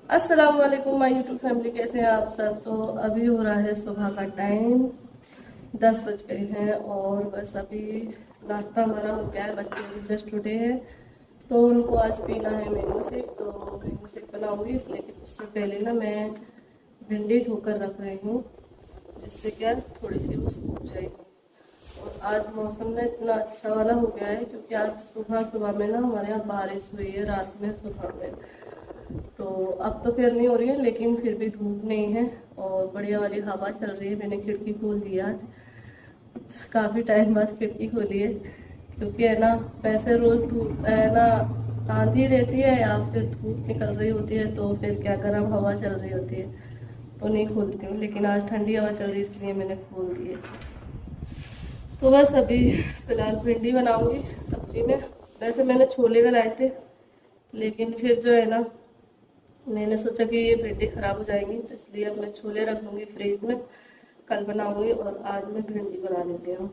अस्सलाम वालेकुम my YouTube family, कैसे हैं आप सब। तो अभी हो रहा है सुबह का टाइम, 10 बज गए हैं और बस अभी नाश्ता हमारा हो गया है। बच्चे अभी जस्ट उठे हैं तो उनको आज पीना है मैंगो शेक, तो मैंगो शेक बनाऊंगी। लेकिन उससे पहले ना मैं भिंडी धोकर रख रही हूँ, जिससे क्या थोड़ी सी वो सूख जाएगी। और आज मौसम ना इतना अच्छा वाला हो गया है क्योंकि आज सुबह सुबह में ना हमारे यहाँ बारिश हुई है, रात में सुबह में। तो अब तो खैर नहीं हो रही है, लेकिन फिर भी धूप नहीं है और बढ़िया वाली हवा चल रही है। मैंने खिड़की खोल दी आज, काफ़ी टाइम बाद खिड़की खोली है क्योंकि है ना, वैसे रोज़ धूप है ना, आंधी रहती है या फिर धूप निकल रही होती है तो फिर क्या, गर्म हवा चल रही होती है तो नहीं खोलती हूँ। लेकिन आज ठंडी हवा चल रही है इसलिए मैंने खोल दी है। तो बस अभी फ़िलहाल भिंडी बनाऊंगी सब्जी में। वैसे मैंने छोले बनाए थे, लेकिन फिर जो है ना, मैंने सोचा कि ये भिंडी ख़राब हो जाएंगी तो इसलिए अब मैं छोले रख लूँगी फ्रिज में, कल बनाऊंगी। और आज मैं भिंडी बना लेती हूँ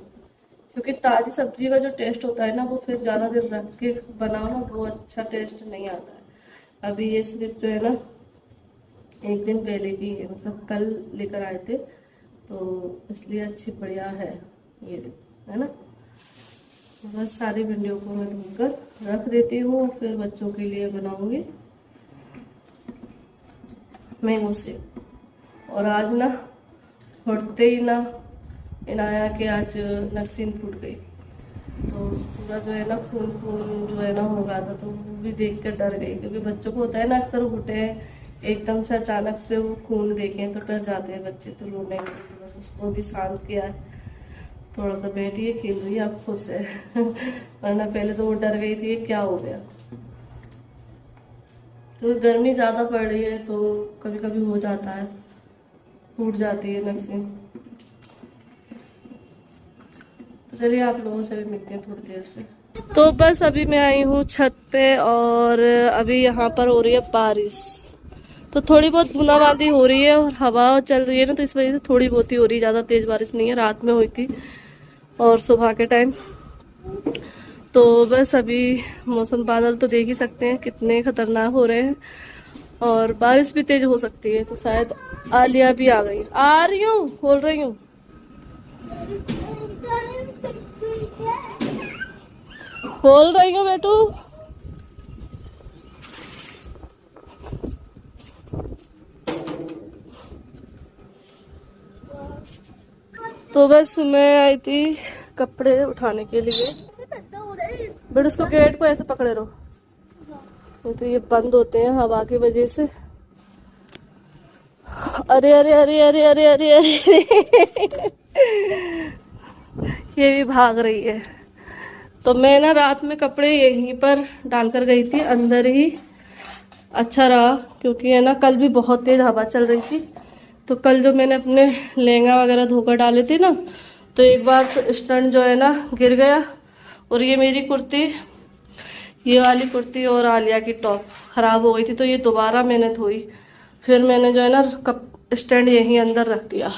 क्योंकि ताज़ी सब्जी का जो टेस्ट होता है ना, वो फिर ज़्यादा देर रख के बनाओ ना, वो अच्छा टेस्ट नहीं आता है। अभी ये सिर्फ जो है ना, एक दिन पहले की है, मतलब कल लेकर आए थे तो इसलिए अच्छी बढ़िया है ये, है ना। बस सारी भिंडियों को मैं धोकर रख देती हूँ, फिर बच्चों के लिए बनाऊंगी मैंगो शेक। और आज ना फटते ही ना इनाया के आज नक्सीन फूट गई, तो पूरा जो है ना खून खून जो है ना हो रहा था, तो वो भी देख कर डर गई क्योंकि बच्चों को होता है ना, अक्सर फूटे हैं एकदम से अचानक से वो खून देखें तो डर जाते हैं बच्चे, तो रोने लगे। तो बस उसको भी शांत किया है, थोड़ा सा बैठी है, खेल रही है, अब खुश है वरना पहले तो वो डर गई थी क्या हो गया। क्योंकि गर्मी ज़्यादा पड़ रही है तो कभी कभी हो जाता है, फूट जाती है नक्सीन। तो चलिए आप लोगों से भी मिलते हैं थोड़ी देर से। तो बस अभी मैं आई हूँ छत पे और अभी यहाँ पर हो रही है बारिश, तो थोड़ी बहुत बूंदाबांदी हो रही है और हवा चल रही है ना, तो इस वजह से थोड़ी बहुत ही हो रही है, ज़्यादा तेज़ बारिश नहीं है। रात में हुई थी और सुबह के टाइम। तो बस अभी मौसम, बादल तो देख ही सकते हैं कितने खतरनाक हो रहे हैं और बारिश भी तेज हो सकती है। तो शायद आलिया भी आ गई, आ रही हूँ, खोल रही हूँ, खोल रही हूँ बेटू। तो बस मैं आई थी कपड़े उठाने के लिए, बट उसको गेट को ऐसे पकड़े रहो, नहीं तो ये बंद होते हैं हवा की वजह से। अरे अरे अरे अरे अरे अरे अरे ये भी भाग रही है। तो मैं ना रात में कपड़े यहीं पर डालकर गई थी अंदर ही, अच्छा रहा क्योंकि है ना, कल भी बहुत तेज हवा चल रही थी। तो कल जो मैंने अपने लहंगा वगैरह धोकर डाले थे ना, तो एक बार तो स्टैंड जो है ना गिर गया और ये मेरी कुर्ती, ये वाली कुर्ती और आलिया की टॉप ख़राब हो गई थी, तो ये दोबारा मैंने धोई। फिर मैंने जो है ना कप स्टैंड यहीं अंदर रख दिया।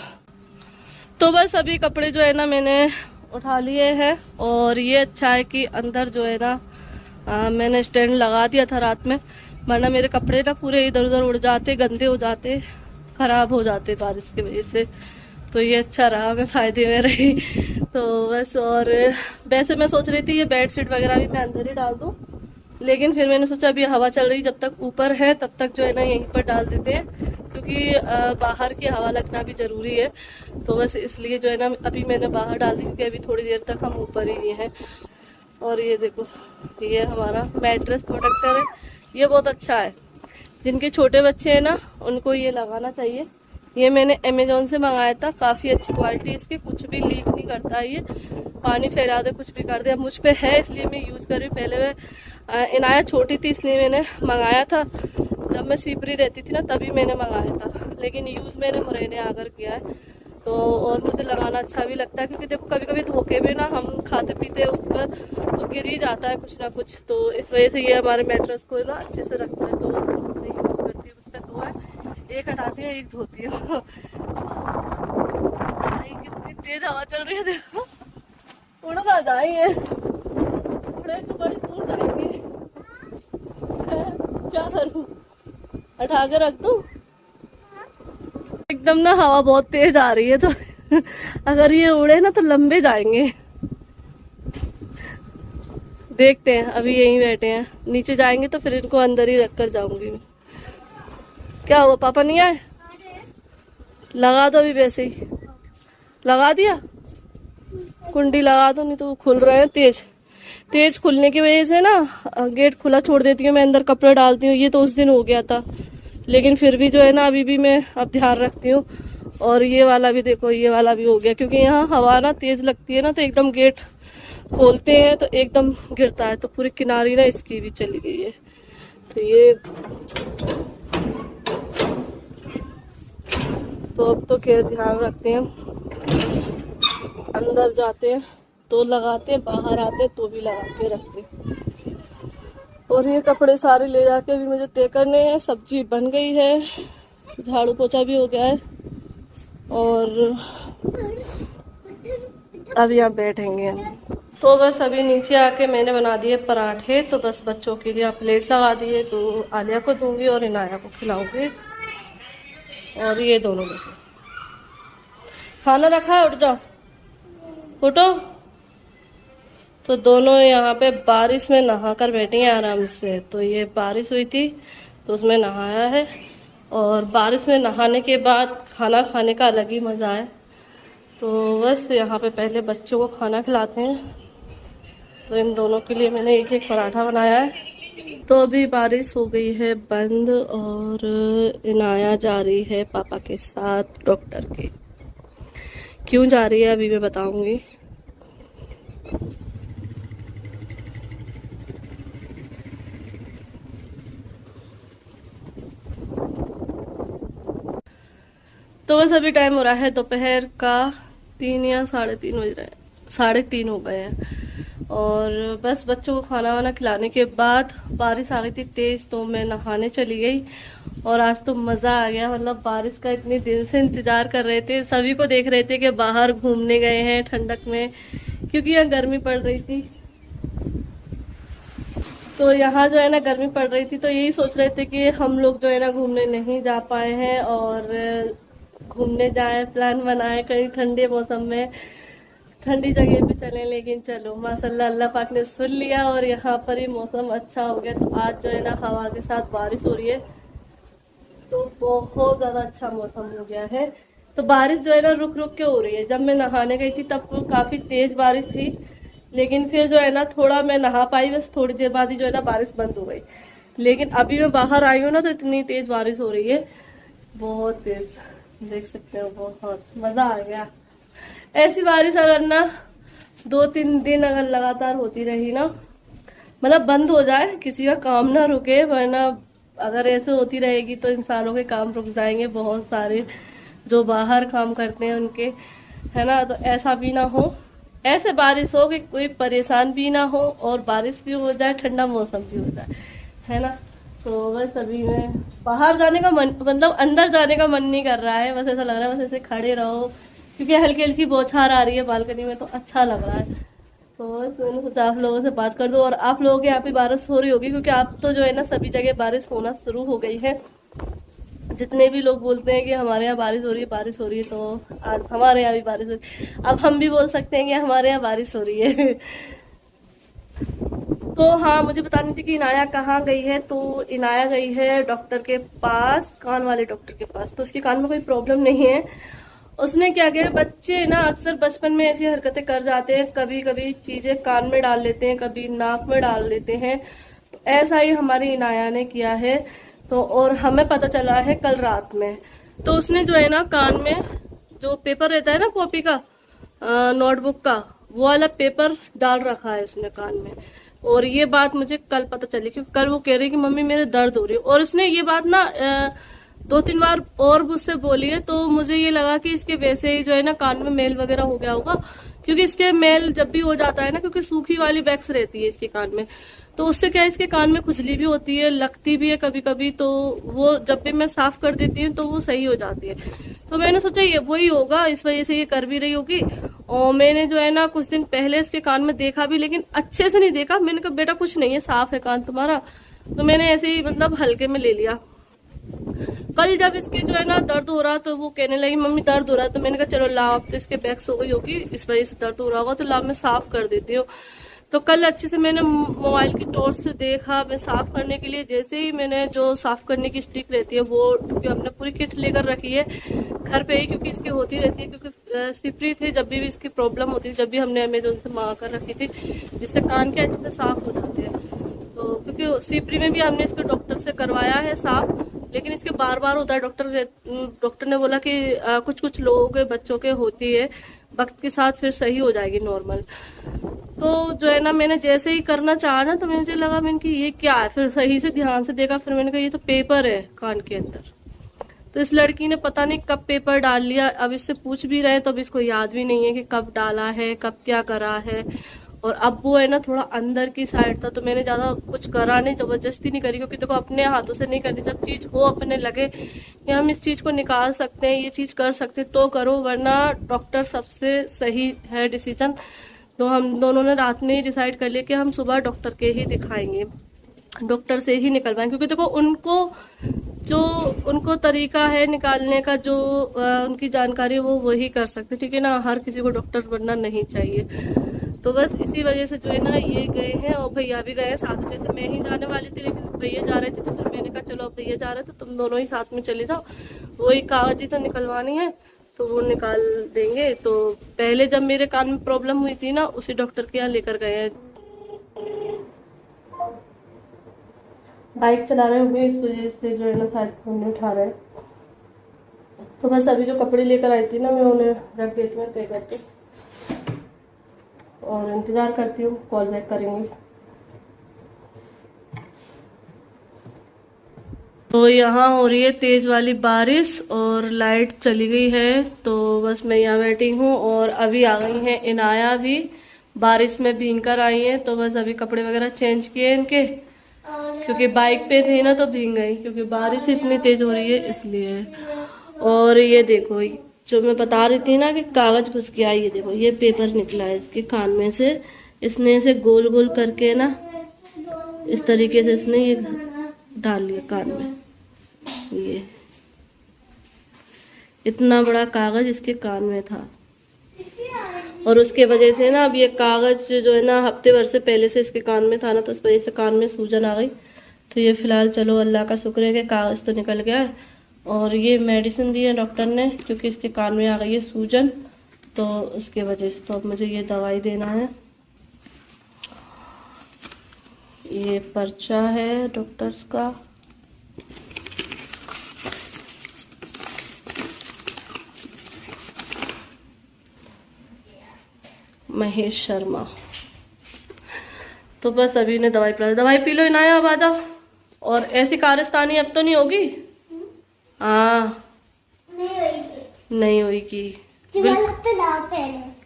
तो बस अभी कपड़े जो है ना मैंने उठा लिए हैं और ये अच्छा है कि अंदर जो है ना मैंने स्टैंड लगा दिया था रात में, वरना मेरे कपड़े ना पूरे इधर उधर उड़ जाते, गंदे हो जाते, ख़राब हो जाते बारिश की वजह से। तो ये अच्छा रहा, मैं फ़ायदे में रही। तो बस, और वैसे मैं सोच रही थी ये बेड शीट वगैरह भी मैं अंदर ही डाल दूँ, लेकिन फिर मैंने सोचा अभी हवा चल रही, जब तक ऊपर है तब तक जो है ना यहीं पर डाल देते हैं क्योंकि बाहर की हवा लगना भी ज़रूरी है। तो बस इसलिए जो है ना अभी मैंने बाहर डाल दी क्योंकि अभी थोड़ी देर तक हम ऊपर ही हैं। और ये देखो, ये हमारा मैट्रेस प्रोटेक्टर है, ये बहुत अच्छा है। जिनके छोटे बच्चे हैं ना उनको ये लगाना चाहिए। ये मैंने अमेज़ॉन से मंगाया था, काफ़ी अच्छी क्वालिटी इसकी, कुछ भी लीक नहीं करता है, ये पानी फैला दे कुछ भी कर दे। अब मुझ पे है इसलिए मैं यूज़ कर रही हूँ, पहले मैं इनाया छोटी थी इसलिए मैंने मंगाया था, जब मैं सीपरी रहती थी ना तभी मैंने मंगाया था, लेकिन यूज़ मैंने मुरैने आकर किया है। तो और मुझे लगाना अच्छा भी लगता है क्योंकि देखो कभी कभी धोखे में ना हम खाते पीते हैं उस पर तो गिर ही जाता है कुछ ना कुछ, तो इस वजह से ये हमारे मैट्रेस को ना अच्छे से रखता है। तो मैं यूज़ करती हूँ, उसमें दो है, एक हटाती है एक धोती हूँ। कितनी तेज हवा चल रही है देखो, उड़ ना जाए, उड़े तो बड़ी दूर जाएंगे, क्या करूँ। उठा के रख दूं? एकदम ना हवा बहुत तेज आ रही है, तो अगर ये उड़े ना तो लंबे जाएंगे। देखते हैं, अभी यहीं बैठे हैं, नीचे जाएंगे तो फिर इनको अंदर ही रख कर जाऊंगी मैं। क्या हुआ, पापा नहीं आए? लगा दो अभी, वैसे ही लगा दिया। कुंडी लगा दो, नहीं तो वो खुल रहे हैं तेज। तेज खुलने की वजह से ना गेट खुला छोड़ देती हूँ मैं, अंदर कपड़े डालती हूँ। ये तो उस दिन हो गया था, लेकिन फिर भी जो है ना अभी भी मैं अब ध्यान रखती हूँ। और ये वाला भी देखो, ये वाला भी हो गया, क्योंकि यहाँ हवा ना तेज लगती है ना, तो एकदम गेट खोलते हैं तो एकदम गिरता है। तो पूरी किनारी ना इसकी भी चली गई है। तो ये तो अब तो खैर ध्यान रखते हैं, अंदर जाते हैं तो लगाते हैं, बाहर आते हैं तो भी लगा के रखते हैं। और ये कपड़े सारे ले जाके अभी मुझे तय करने हैं। सब्जी बन गई है, झाड़ू पोछा भी हो गया है, और अब यहाँ बैठेंगे हम। तो बस अभी नीचे आके मैंने बना दिए पराठे, तो बस बच्चों के लिए प्लेट लगा दिए, तो आलिया को दूंगी और इनाया को खिलाऊंगी। और ये दोनों लोग खाना रखा है, उठ जाओ, उठो। तो दोनों यहाँ पे बारिश में नहा कर बैठे हैं आराम से। तो ये बारिश हुई थी तो उसमें नहाया है, और बारिश में नहाने के बाद खाना खाने का अलग ही मज़ा है। तो बस यहाँ पे पहले बच्चों को खाना खिलाते हैं। तो इन दोनों के लिए मैंने एक एक पराठा बनाया है। तो अभी बारिश हो गई है बंद, और इनाया जा रही है पापा के साथ डॉक्टर के। क्यों जा रही है अभी मैं बताऊंगी। तो बस अभी टाइम हो रहा है दोपहर का 3 या 3:30 बज रहे हैं, 3:30 हो गए हैं। और बस बच्चों को खाना वाना खिलाने के बाद बारिश आ गई थी तेज, तो मैं नहाने चली गई। और आज तो मज़ा आ गया, मतलब बारिश का इतने दिन से इंतज़ार कर रहे थे, सभी को देख रहे थे कि बाहर घूमने गए हैं ठंडक में, क्योंकि यहाँ गर्मी पड़ रही थी। तो यहाँ जो है ना गर्मी पड़ रही थी, तो यही सोच रहे थे कि हम लोग जो है ना घूमने नहीं जा पाए हैं, और घूमने जाए, प्लान बनाए कहीं ठंडे मौसम में ठंडी जगह पे चलें। लेकिन चलो माशाल्लाह अल्लाह पाक ने सुन लिया, और यहाँ पर ही मौसम अच्छा हो गया। तो आज जो है ना हवा के साथ बारिश हो रही है, तो बहुत ज़्यादा अच्छा मौसम हो गया है। तो बारिश जो है ना रुक रुक के हो रही है। जब मैं नहाने गई थी तब काफ़ी तेज़ बारिश थी, लेकिन फिर जो है ना थोड़ा मैं नहा पाई, बस थोड़ी देर बाद ही जो है ना बारिश बंद हो गई। लेकिन अभी मैं बाहर आई हूँ ना, तो इतनी तेज़ बारिश हो रही है, बहुत तेज़, देख सकते हो, बहुत मज़ा आ गया। ऐसी बारिश अगर ना 2-3 दिन अगर लगातार होती रही ना, मतलब बंद हो जाए, किसी का काम ना रुके, वरना अगर ऐसे होती रहेगी तो इंसानों के काम रुक जाएंगे, बहुत सारे जो बाहर काम करते हैं उनके, है ना। तो ऐसा भी ना हो, ऐसे बारिश हो कि कोई परेशान भी ना हो, और बारिश भी हो जाए, ठंडा मौसम भी हो जाए, है ना। तो बस अभी मैं बाहर जाने का मन, मतलब अंदर जाने का मन नहीं कर रहा है, बस ऐसा लग रहा है बस ऐसे खड़े रहो, क्योंकि हल्की हल्की बौछार आ रही है बालकनी में, तो अच्छा लग रहा है। तो बस मैंने सोचा आप लोगों से बात कर दूं। और आप लोगों के यहाँ पे बारिश हो रही होगी, क्योंकि आप तो जो है ना सभी जगह बारिश होना शुरू हो गई है। जितने भी लोग बोलते हैं कि हमारे यहाँ बारिश हो रही है, बारिश हो रही है, तो आज हमारे यहाँ भी बारिश हो रही है। अब हम भी बोल सकते हैं कि हमारे यहाँ बारिश हो रही है। तो हाँ, मुझे बतानी थी कि इनाया कहाँ गई है। तो इनाया गई है डॉक्टर के पास, कान वाले डॉक्टर के पास। तो उसके कान में कोई प्रॉब्लम नहीं है। उसने क्या किया, बच्चे ना अक्सर बचपन में ऐसी हरकतें कर जाते हैं, कभी कभी चीजें कान में डाल लेते हैं, कभी नाक में डाल लेते हैं। तो ऐसा ही हमारी इनाया ने किया है। तो और हमें पता चला है कल रात में। तो उसने जो है ना कान में जो पेपर रहता है ना कॉपी का, नोटबुक का, वो वाला पेपर डाल रखा है उसने कान में। और ये बात मुझे कल पता चली, क्योंकि कल वो कह रही कि मम्मी मेरे दर्द हो रही है। और इसने ये बात ना 2-3 बार और मुझसे बोली है। तो मुझे ये लगा कि इसके वैसे ही जो है ना कान में मेल वगैरह हो गया होगा, क्योंकि इसके मेल जब भी हो जाता है ना, क्योंकि सूखी वाली वैक्स रहती है इसके कान में, तो उससे क्या है इसके कान में खुजली भी होती है, लगती भी है कभी कभी। तो वो जब भी मैं साफ कर देती हूँ तो वो सही हो जाती है। तो मैंने सोचा ये वही होगा, इस वजह से ये कर भी रही होगी। और मैंने जो है ना कुछ दिन पहले इसके कान में देखा भी, लेकिन अच्छे से नहीं देखा। मैंने कहा बेटा कुछ नहीं है, साफ है कान तुम्हारा। तो मैंने ऐसे ही मतलब हल्के में ले लिया। कल जब इसके जो है ना दर्द हो रहा तो वो कहने लगी मम्मी दर्द हो रहा है, तो मैंने कहा चलो लाओ, अब तो इसके बैक्स हो गई होगी इस वजह से दर्द हो रहा होगा, तो लाओ मैं साफ कर देती हूँ। तो कल अच्छे से मैंने मोबाइल की टॉर्च से देखा, मैं साफ करने के लिए जैसे ही मैंने जो साफ करने की स्टिक रहती है वो, क्योंकि हमने पूरी किट लेकर रखी है घर पे ही, क्योंकि इसकी होती रहती है, क्योंकि सिपरी थी जब भी इसकी प्रॉब्लम होती थी, जब भी हमने अमेजोन से मंगा कर रखी थी, जिससे कान के अच्छे से साफ हो जाते हैं। तो क्योंकि सिपरी में भी हमने इसको डॉक्टर से करवाया है साफ, लेकिन इसके बार बार होता है। डॉक्टर ने बोला कि कुछ कुछ लोगों के बच्चों के होती है, वक्त के साथ फिर सही हो जाएगी नॉर्मल। तो जो है ना मैंने जैसे ही करना चाहा ना, तो मुझे लगा मैंने कि ये क्या है, फिर सही से ध्यान से देखा, फिर मैंने कहा ये तो पेपर है कान के अंदर। तो इस लड़की ने पता नहीं कब पेपर डाल लिया, अब इससे पूछ भी रहे तो अब इसको याद भी नहीं है कि कब डाला है, कब क्या करा है। और अब वो है ना थोड़ा अंदर की साइड था, तो मैंने ज्यादा कुछ करा नहीं, जबरदस्ती नहीं करी, क्योंकि देखो अपने हाथों से नहीं करनी, जब चीज हो अपने लगे कि हम इस चीज को निकाल सकते हैं, ये चीज कर सकते हैं तो करो, वरना डॉक्टर सबसे सही है डिसीजन। तो हम दोनों ने रात में ही डिसाइड कर लिया कि हम सुबह डॉक्टर के ही दिखाएंगे, डॉक्टर से ही निकलवाएंगे, क्योंकि देखो उनको तरीका है निकालने का, जो उनकी जानकारी वो वही कर सकते, ठीक है ना, हर किसी को डॉक्टर बनना नहीं चाहिए। तो बस इसी वजह से जो है ना ये गए हैं, और भैया भी गए हैं साथ में। से मैं ही जाने वाली थी, लेकिन भैया जा रहे थे, तो फिर मैंने कहा चलो अब भैया जा रहे थे तो तुम दोनों ही साथ में चले जाओ, वही कागज ही तो निकलवानी है, तो वो निकाल देंगे। तो पहले जब मेरे कान में प्रॉब्लम हुई थी ना, उसी डॉक्टर के यहाँ लेकर गए हैं। बाइक चला रहे होंगे इस वजह से जो है ना शायद फोन नहीं उठा रहे। तो बस अभी जो कपड़े लेकर आई थी ना, मैं उन्हें रख देती हूँ तय करके, और इंतजार करती हूँ कॉल बैक करेंगे। तो यहाँ हो रही है तेज वाली बारिश और लाइट चली गई है, तो बस मैं यहाँ बैठी हूँ। और अभी आ गई हैं इनाया भी, बारिश में भीग कर आई हैं, तो बस अभी कपड़े वगैरह चेंज किए इनके, क्योंकि बाइक पे थी ना तो भीग गई, क्योंकि बारिश इतनी तेज हो रही है इसलिए। और ये देखो जो मैं बता रही थी ना कि कागज घुस गया, ये देखो ये पेपर निकला है इसके कान में से, इसने इसे गोल गोल करके ना इस तरीके से इसने ये डाल लिया कान में, ये इतना बड़ा कागज इसके कान में था। और उसके वजह से ना अब ये कागज जो है ना हफ्ते भर से पहले से इसके कान में था ना, तो इस वजह से कान में सूजन आ गई। तो ये फिलहाल चलो अल्लाह का शुक्र है कि कागज तो निकल गया है। और ये मेडिसिन दी है डॉक्टर ने, क्योंकि इसके कान में आ गई है सूजन, तो उसके वजह से तो अब मुझे ये दवाई देना है। ये पर्चा है डॉक्टर्स का, महेश शर्मा। तो बस अभी ने दवाई पिला, दवाई पी लो इनाया, अब आ जाओ। और ऐसी कारस्तानी अब तो नहीं होगी? हाँ नहीं होगी।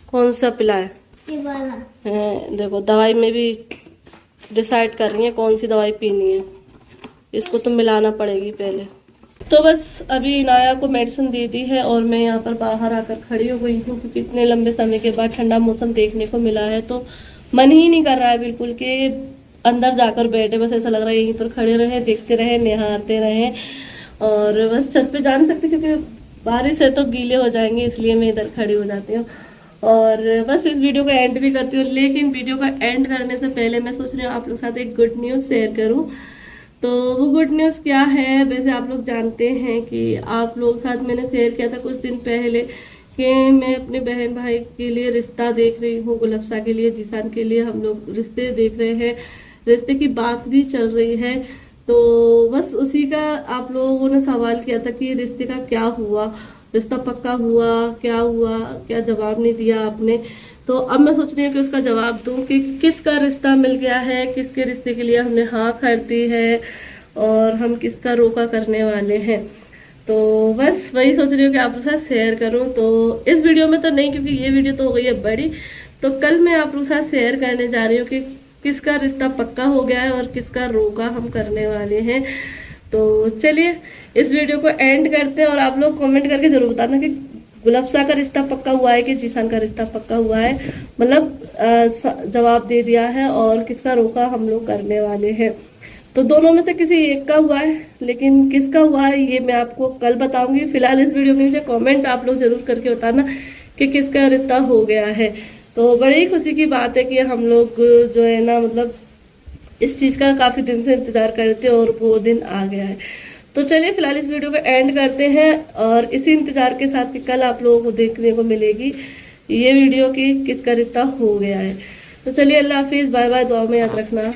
कौन सा पिलाए? देखो दवाई में भी डिसाइड कर रही है कौन सी दवाई पीनी है, इसको तो मिलाना पड़ेगी पहले। तो बस अभी इनाया को मेडिसिन दे दी है और मैं यहाँ पर बाहर आकर खड़ी हो गई हूँ, क्योंकि इतने लंबे समय के बाद ठंडा मौसम देखने को मिला है, तो मन ही नहीं कर रहा है बिल्कुल कि अंदर जाकर बैठे, बस ऐसा लग रहा है यहीं पर खड़े रहे, देखते रहे, निहारते रहे। और बस छत पे जा नहीं सकते क्योंकि बारिश है तो गीले हो जाएंगे, इसलिए मैं इधर खड़ी हो जाती हूँ। और बस इस वीडियो का एंड भी करती हूँ, लेकिन वीडियो का एंड करने से पहले मैं सोच रही हूँ आप लोग के साथ एक गुड न्यूज़ शेयर करूँ। तो वो गुड न्यूज़ क्या है, वैसे आप लोग जानते हैं कि आप लोग साथ मैंने शेयर किया था कुछ दिन पहले कि मैं अपने बहन भाई के लिए रिश्ता देख रही हूँ, गुलफ्सा के लिए, जीसान के लिए हम लोग रिश्ते देख रहे हैं, रिश्ते की बात भी चल रही है। तो बस उसी का आप लोगों ने सवाल किया था कि रिश्ते का क्या हुआ, रिश्ता पक्का हुआ, क्या हुआ, क्या जवाब नहीं दिया आपने। तो अब मैं सोच रही हूँ कि उसका जवाब दूँ कि किसका रिश्ता मिल गया है, किसके रिश्ते के लिए हमने हाँ कर दी है और हम किसका रोका करने वाले हैं। तो बस वही सोच रही हूँ कि आप लोग साथ शेयर करूँ। तो इस वीडियो में तो नहीं, क्योंकि ये वीडियो तो हो गई है बड़ी, तो कल मैं आप लोग साथ शेयर करने जा रही हूँ कि किसका रिश्ता पक्का हो गया है और किसका रोका हम करने वाले हैं। तो चलिए इस वीडियो को एंड करते हैं और आप लोग कमेंट करके जरूर बताना कि गुलफ्सा का रिश्ता पक्का हुआ है कि जीसान का रिश्ता पक्का हुआ है, मतलब जवाब दे दिया है और किसका रोका हम लोग करने वाले हैं। तो दोनों में से किसी एक का हुआ है, लेकिन किसका हुआ है ये मैं आपको कल बताऊंगी। फिलहाल इस वीडियो के नीचे कमेंट आप लोग जरूर करके बताना कि किसका रिश्ता हो गया है। तो बड़ी ही खुशी की बात है कि हम लोग जो है ना मतलब इस चीज़ का काफ़ी दिन से इंतज़ार करते और वो दिन आ गया है। तो चलिए फिलहाल इस वीडियो को एंड करते हैं और इसी इंतज़ार के साथ कि कल आप लोगों को देखने को मिलेगी ये वीडियो कि किसका रिश्ता हो गया है। तो चलिए अल्लाह हाफिज़, बाय बाय, दुआ में याद रखना।